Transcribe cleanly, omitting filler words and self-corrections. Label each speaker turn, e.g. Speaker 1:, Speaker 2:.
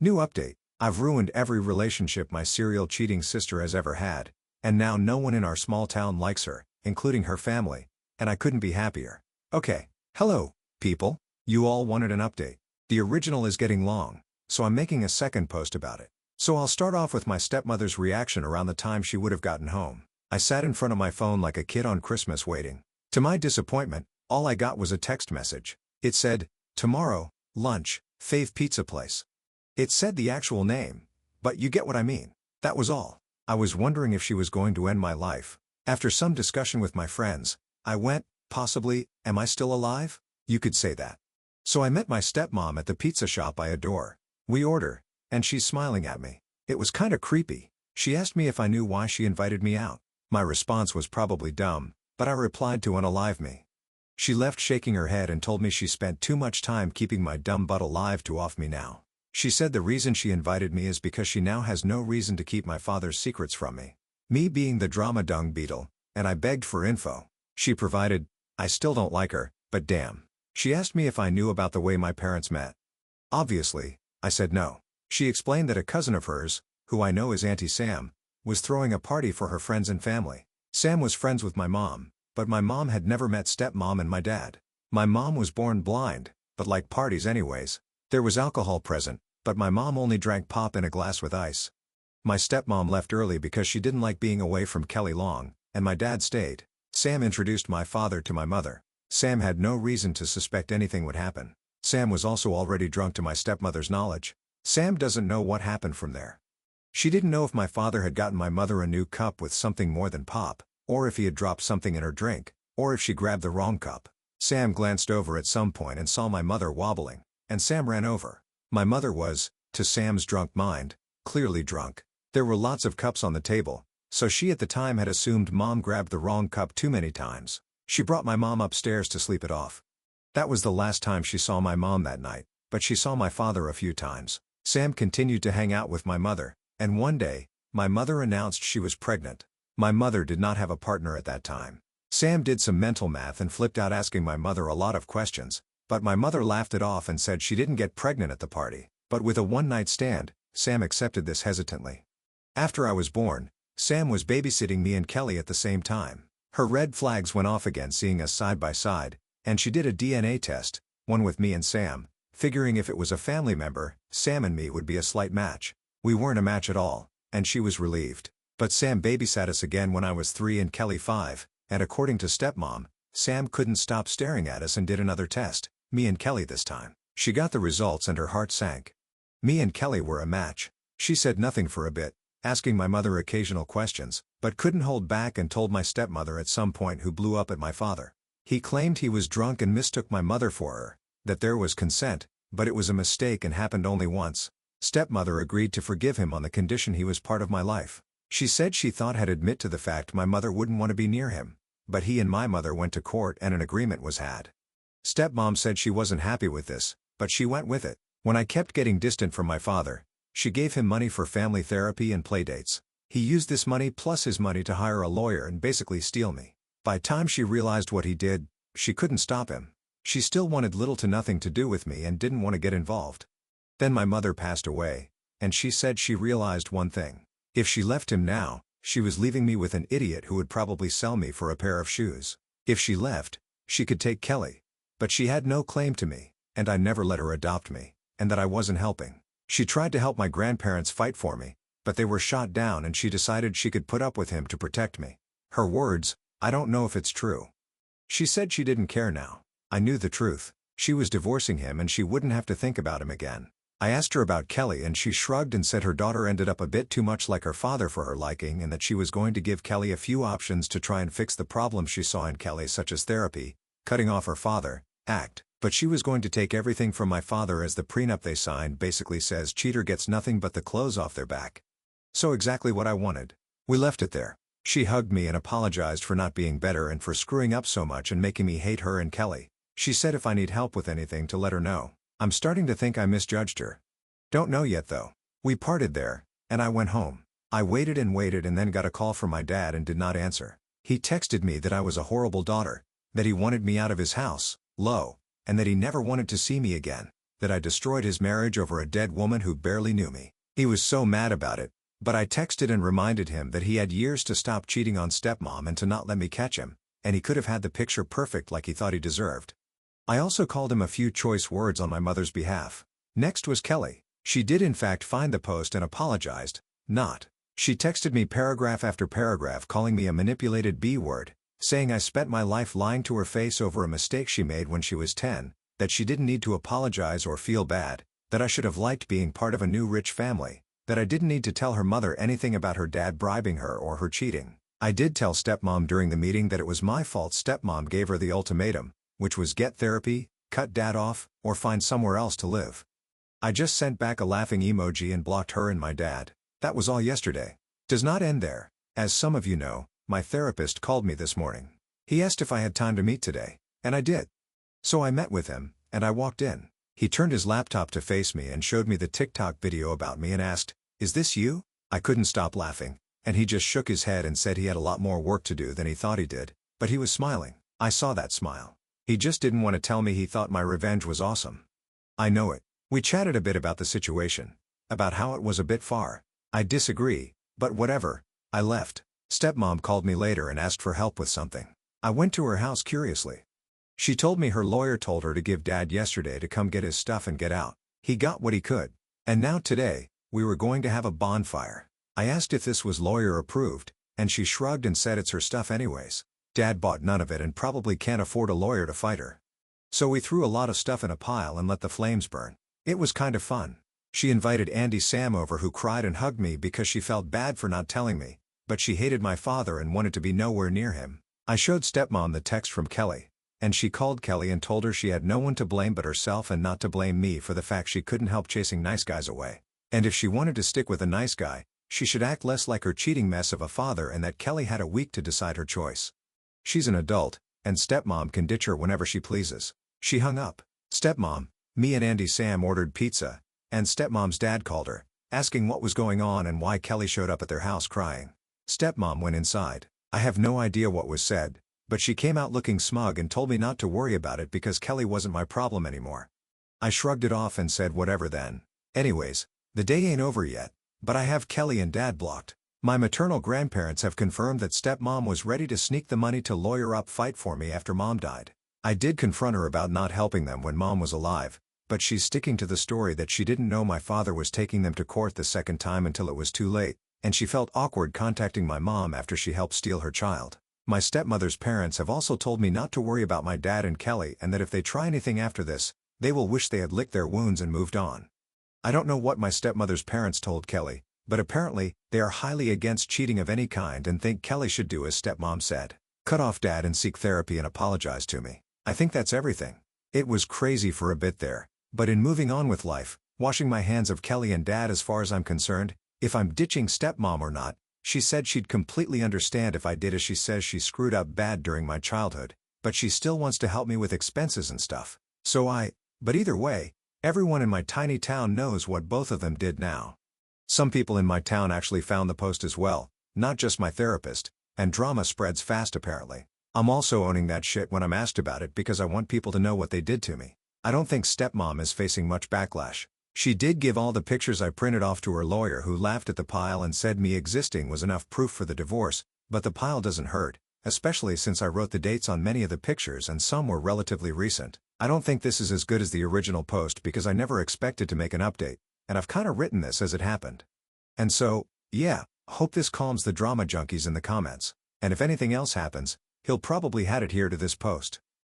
Speaker 1: New update. I've ruined every relationship my serial cheating sister has ever had, and now no one in our small town likes her, including her family, and I couldn't be happier. Okay, hello, people. You all wanted an update. The original is getting long, so I'm making a second post about it. So I'll start off with my stepmother's reaction around the time she would have gotten home. I sat in front of my phone like a kid on Christmas waiting. To my disappointment, all I got was a text message. It said, "Tomorrow, lunch, Fave Pizza Place." It said the actual name, but you get what I mean. That was all. I was wondering if she was going to end my life. After some discussion with my friends, I went, possibly, am I still alive? You could say that. So I met my stepmom at the pizza shop I adore. We order, and she's smiling at me. It was kinda creepy. She asked me if I knew why she invited me out. My response was probably dumb, but I replied to unalive me. She left shaking her head and told me she spent too much time keeping my dumb butt alive to off me now. She said the reason she invited me is because she now has no reason to keep my father's secrets from me. Me being the drama dung beetle, and I begged for info. She provided. I still don't like her, but damn. She asked me if I knew about the way my parents met. Obviously, I said no. She explained that a cousin of hers, who I know is Auntie Sam, was throwing a party for her friends and family. Sam was friends with my mom, but my mom had never met stepmom and my dad. My mom was born blind, but liked parties anyways. There was alcohol present, but my mom only drank pop in a glass with ice. My stepmom left early because she didn't like being away from Kelly long, and my dad stayed. Sam introduced my father to my mother. Sam had no reason to suspect anything would happen. Sam was also already drunk to my stepmother's knowledge. Sam doesn't know what happened from there. She didn't know if my father had gotten my mother a new cup with something more than pop, or if he had dropped something in her drink, or if she grabbed the wrong cup. Sam glanced over at some point and saw my mother wobbling, and Sam ran over. My mother was, to Sam's drunk mind, clearly drunk. There were lots of cups on the table, so she at the time had assumed mom grabbed the wrong cup too many times. She brought my mom upstairs to sleep it off. That was the last time she saw my mom that night, but she saw my father a few times. Sam continued to hang out with my mother, and one day, my mother announced she was pregnant. My mother did not have a partner at that time. Sam did some mental math and flipped out asking my mother a lot of questions, but my mother laughed it off and said she didn't get pregnant at the party. But with a one-night stand, Sam accepted this hesitantly. After I was born, Sam was babysitting me and Kelly at the same time. Her red flags went off again seeing us side by side, and she did a DNA test, one with me and Sam, figuring if it was a family member, Sam and me would be a slight match. We weren't a match at all, and she was relieved. But Sam babysat us again when I was 3 and Kelly 5, and according to stepmom, Sam couldn't stop staring at us and did another test, me and Kelly this time. She got the results and her heart sank. Me and Kelly were a match. She said nothing for a bit, asking my mother occasional questions, but couldn't hold back and told my stepmother at some point who blew up at my father. He claimed he was drunk and mistook my mother for her, that there was consent, but it was a mistake and happened only once. Stepmother agreed to forgive him on the condition he was part of my life. She said she thought I'd admit to the fact my mother wouldn't want to be near him, but he and my mother went to court and an agreement was had. Stepmom said she wasn't happy with this, but she went with it. When I kept getting distant from my father, she gave him money for family therapy and playdates. He used this money plus his money to hire a lawyer and basically steal me. By the time she realized what he did, she couldn't stop him. She still wanted little to nothing to do with me and didn't want to get involved. Then my mother passed away, and she said she realized one thing. If she left him now, she was leaving me with an idiot who would probably sell me for a pair of shoes. If she left, she could take Kelly. But she had no claim to me, and I never let her adopt me, and that I wasn't helping. She tried to help my grandparents fight for me, but they were shot down and she decided she could put up with him to protect me. Her words, I don't know if it's true. She said she didn't care now. I knew the truth. She was divorcing him and she wouldn't have to think about him again. I asked her about Kelly and she shrugged and said her daughter ended up a bit too much like her father for her liking and that she was going to give Kelly a few options to try and fix the problems she saw in Kelly such as therapy, cutting off her father, but she was going to take everything from my father as the prenup they signed basically says cheater gets nothing but the clothes off their back. So exactly what I wanted. We left it there. She hugged me and apologized for not being better and for screwing up so much and making me hate her and Kelly. She said if I need help with anything to let her know. I'm starting to think I misjudged her. Don't know yet though. We parted there, and I went home. I waited and then got a call from my dad and did not answer. He texted me that I was a horrible daughter, that he wanted me out of his house, and that he never wanted to see me again. that I destroyed his marriage over a dead woman who barely knew me. He was so mad about it, but I texted and reminded him that he had years to stop cheating on stepmom and to not let me catch him, and he could have had the picture perfect like he thought he deserved. I also called him a few choice words on my mother's behalf. Next was Kelly. She did in fact find the post and apologized. Not. She texted me paragraph after paragraph calling me a manipulated B-word, saying I spent my life lying to her face over a mistake she made when she was 10, that she didn't need to apologize or feel bad, that I should have liked being part of a new rich family, that I didn't need to tell her mother anything about her dad bribing her or her cheating. I did tell stepmom during the meeting that it was my fault stepmom gave her the ultimatum, which was get therapy, cut dad off, or find somewhere else to live. I just sent back a laughing emoji and blocked her and my dad. That was all yesterday. Does not end there. As some of you know, my therapist called me this morning. He asked if I had time to meet today, and I did. So I met with him, and I walked in. He turned his laptop to face me and showed me the TikTok video about me and asked, "Is this you?" I couldn't stop laughing, and he just shook his head and said he had a lot more work to do than he thought he did, but he was smiling. I saw that smile. He just didn't want to tell me he thought my revenge was awesome. I know it. We chatted a bit about the situation, about how it was a bit far. I disagree, but whatever. I left. Stepmom called me later and asked for help with something. I went to her house curiously. She told me her lawyer told her to give dad yesterday to come get his stuff and get out. He got what he could. And now today, we were going to have a bonfire. I asked if this was lawyer approved, and she shrugged and said it's her stuff anyways. Dad bought none of it and probably can't afford a lawyer to fight her. So we threw a lot of stuff in a pile and let the flames burn. It was kind of fun. She invited Andy Sam over who cried and hugged me because she felt bad for not telling me, but she hated my father and wanted to be nowhere near him. I showed stepmom the text from Kelly, and she called Kelly and told her she had no one to blame but herself and not to blame me for the fact she couldn't help chasing nice guys away. And if she wanted to stick with a nice guy, she should act less like her cheating mess of a father and that Kelly had a week to decide her choice. She's an adult, and stepmom can ditch her whenever she pleases. She hung up. Stepmom, me and Andy Sam ordered pizza, and stepmom's dad called her, asking what was going on and why Kelly showed up at their house crying. Stepmom went inside. I have no idea what was said, but she came out looking smug and told me not to worry about it because Kelly wasn't my problem anymore. I shrugged it off and said whatever then. Anyways, the day ain't over yet, but I have Kelly and dad blocked. My maternal grandparents have confirmed that stepmom was ready to sneak the money to lawyer up fight for me after mom died. I did confront her about not helping them when mom was alive, but she's sticking to the story that she didn't know my father was taking them to court the second time until it was too late, and she felt awkward contacting my mom after she helped steal her child. My stepmother's parents have also told me not to worry about my dad and Kelly and that if they try anything after this, they will wish they had licked their wounds and moved on. I don't know what my stepmother's parents told Kelly, but apparently, they are highly against cheating of any kind and think Kelly should do as stepmom said. Cut off dad and seek therapy and apologize to me. I think that's everything. It was crazy for a bit there, but in moving on with life, washing my hands of Kelly and dad as far as I'm concerned, if I'm ditching stepmom or not, she said she'd completely understand if I did as she says she screwed up bad during my childhood, but she still wants to help me with expenses and stuff. But either way, everyone in my tiny town knows what both of them did now. Some people in my town actually found the post as well, not just my therapist, and drama spreads fast apparently. I'm also owning that shit when I'm asked about it because I want people to know what they did to me. I don't think stepmom is facing much backlash. She did give all the pictures I printed off to her lawyer who laughed at the pile and said me existing was enough proof for the divorce, but the pile doesn't hurt, especially since I wrote the dates on many of the pictures and some were relatively recent. I don't think this is as good as the original post because I never expected to make an update, and I've kinda written this as it happened. And so, yeah, hope this calms the drama junkies in the comments, and if anything else happens, he'll probably add it here to this post.